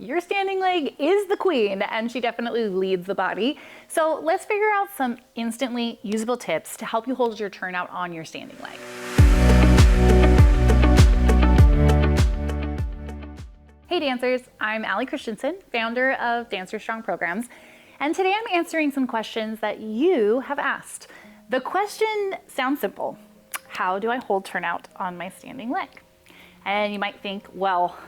Your standing leg is the queen, and she definitely leads the body. So let's figure out some instantly usable tips to help you hold your turnout on your standing leg. Hey dancers, I'm Allie Christensen, founder of Dancer Strong Programs, and today I'm answering some questions that you have asked. The question sounds simple. How do I hold turnout on my standing leg? And you might think, well,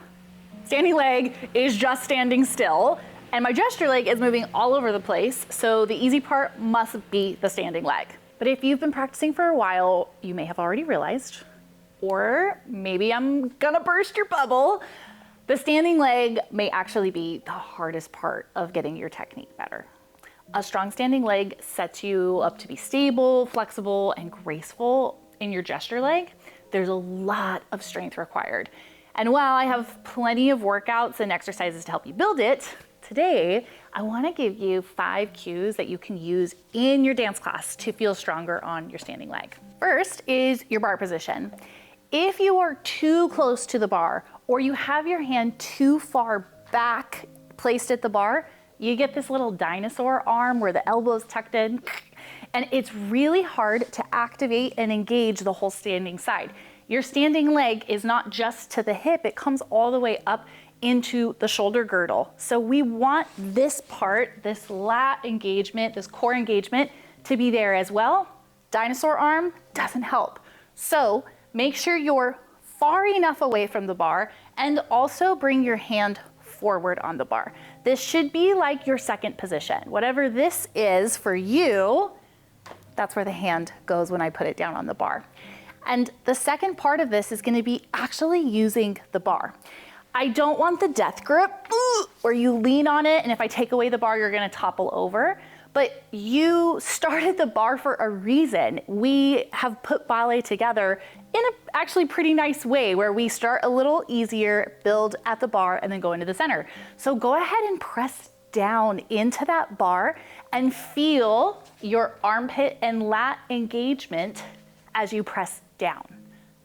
standing leg is just standing still, and my gesture leg is moving all over the place, so the easy part must be the standing leg. But if you've been practicing for a while, you may have already realized, or maybe I'm gonna burst your bubble, the standing leg may actually be the hardest part of getting your technique better. A strong standing leg sets you up to be stable, flexible, and graceful in your gesture leg. There's a lot of strength required. And while I have plenty of workouts and exercises to help you build it, today I want to give you 5 cues that you can use in your dance class to feel stronger on your standing leg. First is your bar position. If you are too close to the bar or you have your hand too far back placed at the bar, you get this little dinosaur arm where the elbow's tucked in, and it's really hard to activate and engage the whole standing side. Your standing leg is not just to the hip, it comes all the way up into the shoulder girdle. So we want this part, this lat engagement, this core engagement to be there as well. Dinosaur arm doesn't help. So make sure you're far enough away from the bar and also bring your hand forward on the bar. This should be like your second position. Whatever this is for you, that's where the hand goes when I put it down on the bar. And the second part of this is going to be actually using the bar. I don't want the death grip where you lean on it, and if I take away the bar, you're going to topple over. But you started the bar for a reason. We have put ballet together in a actually pretty nice way where we start a little easier, build at the bar, and then go into the center. So go ahead and press down into that bar and feel your armpit and lat engagement as you press down.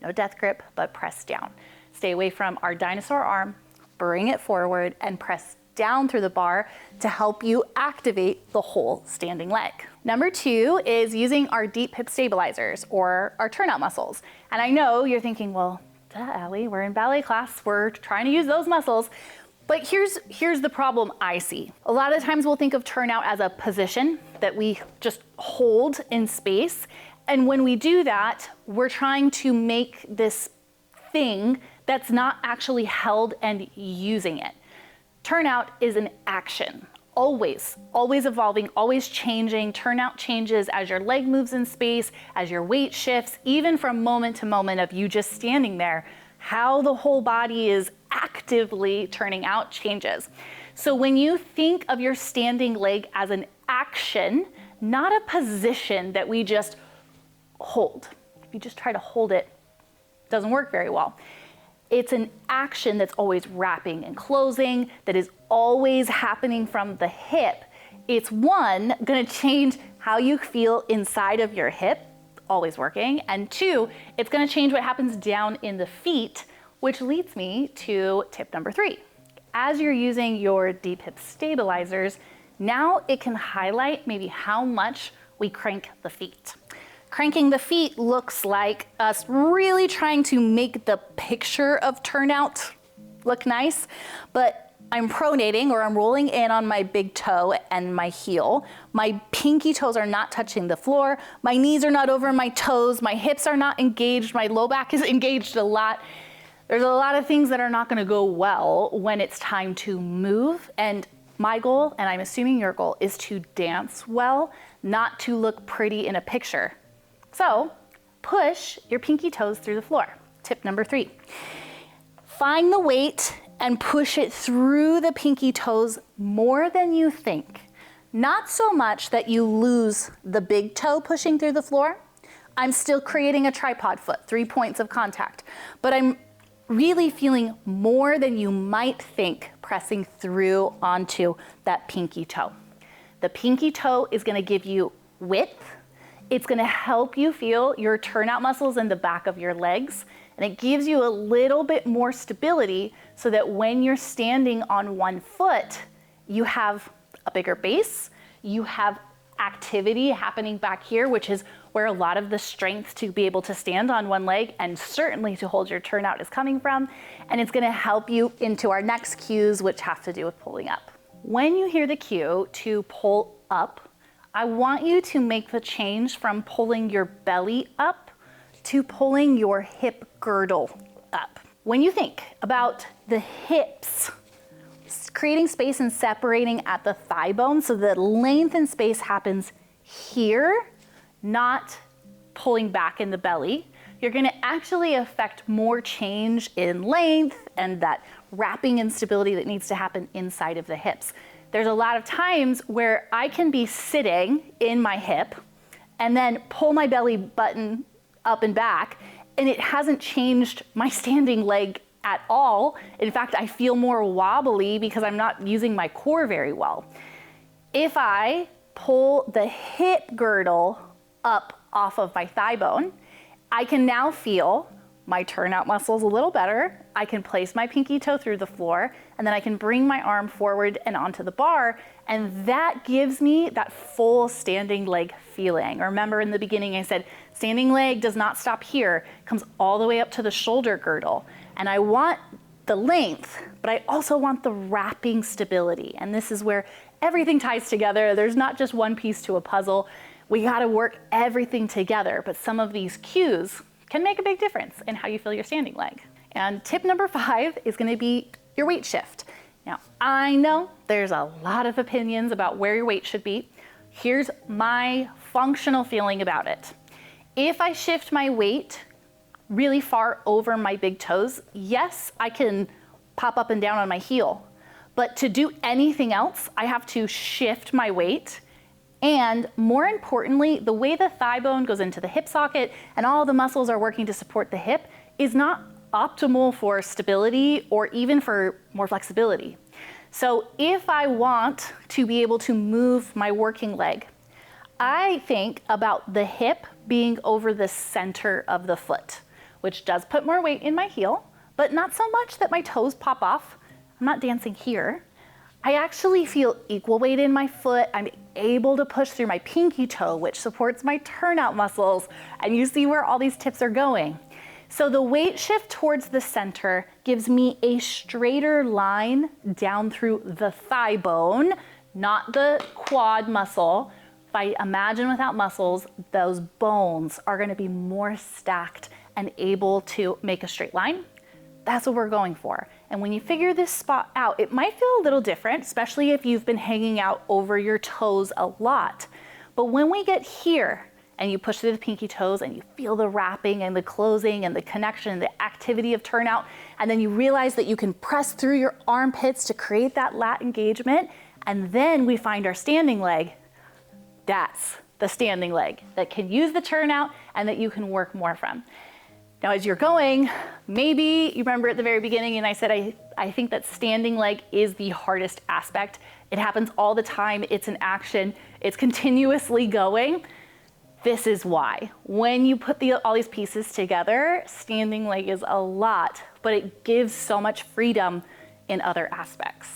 No death grip, but press down. Stay away from our dinosaur arm, bring it forward, and press down through the bar to help you activate the whole standing leg. Number 2 is using our deep hip stabilizers or our turnout muscles. And I know you're thinking, well, duh, Allie, we're in ballet class, we're trying to use those muscles. But here's the problem I see. A lot of times we'll think of turnout as a position that we just hold in space. And when we do that, we're trying to make this thing that's not actually held and using it. Turnout is an action, always evolving, always changing. Turnout changes as your leg moves in space, as your weight shifts, even from moment to moment of you just standing there. How the whole body is actively turning out changes. So when you think of your standing leg as an action, not a position that we just hold. If you just try to hold it, it doesn't work very well. It's an action that's always wrapping and closing, that is always happening from the hip. It's one, gonna change how you feel inside of your hip, always working, and 2, it's gonna change what happens down in the feet, which leads me to tip number 3. As you're using your deep hip stabilizers, now it can highlight maybe how much we crank the feet. Cranking the feet looks like us really trying to make the picture of turnout look nice, but I'm pronating or I'm rolling in on my big toe and my heel. My pinky toes are not touching the floor. My knees are not over my toes. My hips are not engaged. My low back is engaged a lot. There's a lot of things that are not gonna go well when it's time to move. And my goal, and I'm assuming your goal, is to dance well, not to look pretty in a picture. So push your pinky toes through the floor. Tip number 3. Find the weight and push it through the pinky toes more than you think. Not so much that you lose the big toe pushing through the floor. I'm still creating a tripod foot, 3 points of contact, but I'm really feeling more than you might think pressing through onto that pinky toe. The pinky toe is gonna give you width. It's gonna help you feel your turnout muscles in the back of your legs. And it gives you a little bit more stability so that when you're standing on one foot, you have a bigger base, you have activity happening back here, which is where a lot of the strength to be able to stand on one leg and certainly to hold your turnout is coming from. And it's gonna help you into our next cues, which have to do with pulling up. When you hear the cue to pull up, I want you to make the change from pulling your belly up to pulling your hip girdle up. When you think about the hips, creating space and separating at the thigh bone so that length and space happens here, not pulling back in the belly, you're gonna actually affect more change in length and that wrapping and stability that needs to happen inside of the hips. There's a lot of times where I can be sitting in my hip and then pull my belly button up and back, and it hasn't changed my standing leg at all. In fact, I feel more wobbly because I'm not using my core very well. If I pull the hip girdle up off of my thigh bone, I can now feel my turnout muscles a little better. I can place my pinky toe through the floor, and then I can bring my arm forward and onto the bar, and that gives me that full standing leg feeling. Remember in the beginning I said standing leg does not stop here, it comes all the way up to the shoulder girdle. And I want the length, but I also want the wrapping stability. And this is where everything ties together. There's not just one piece to a puzzle. We gotta work everything together, but some of these cues can make a big difference in how you feel your standing leg. And tip number 5 is gonna be your weight shift. Now, I know there's a lot of opinions about where your weight should be. Here's my functional feeling about it. If I shift my weight really far over my big toes, yes, I can pop up and down on my heel. But to do anything else, I have to shift my weight. And more importantly, the way the thigh bone goes into the hip socket and all the muscles are working to support the hip is not optimal for stability or even for more flexibility. So if I want to be able to move my working leg, I think about the hip being over the center of the foot, which does put more weight in my heel, but not so much that my toes pop off. I'm not dancing here. I actually feel equal weight in my foot. I'm able to push through my pinky toe, which supports my turnout muscles. And you see where all these tips are going. So the weight shift towards the center gives me a straighter line down through the thigh bone, not the quad muscle. If I imagine without muscles, those bones are gonna be more stacked and able to make a straight line. That's what we're going for. And when you figure this spot out, it might feel a little different, especially if you've been hanging out over your toes a lot. But when we get here and you push through the pinky toes and you feel the wrapping and the closing and the connection and the activity of turnout, and then you realize that you can press through your armpits to create that lat engagement, and then we find our standing leg, that's the standing leg that can use the turnout and that you can work more from. Now, as you're going, maybe you remember at the very beginning and I said, I think that standing leg is the hardest aspect. It happens all the time. It's an action. It's continuously going. This is why. When you put all these pieces together, standing leg is a lot, but it gives so much freedom in other aspects.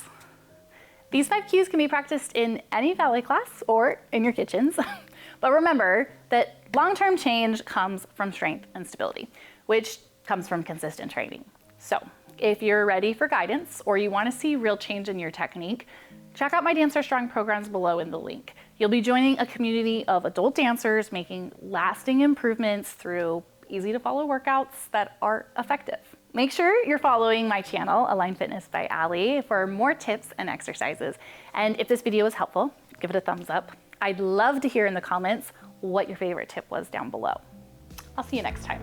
These 5 cues can be practiced in any ballet class or in your kitchens. But remember that long-term change comes from strength and stability, which comes from consistent training. So if you're ready for guidance or you want to see real change in your technique, check out my Dancer Strong programs below in the link. You'll be joining a community of adult dancers making lasting improvements through easy to follow workouts that are effective. Make sure you're following my channel, Align Fitness by Allie, for more tips and exercises. And if this video was helpful, give it a thumbs up. I'd love to hear in the comments what your favorite tip was down below. I'll see you next time.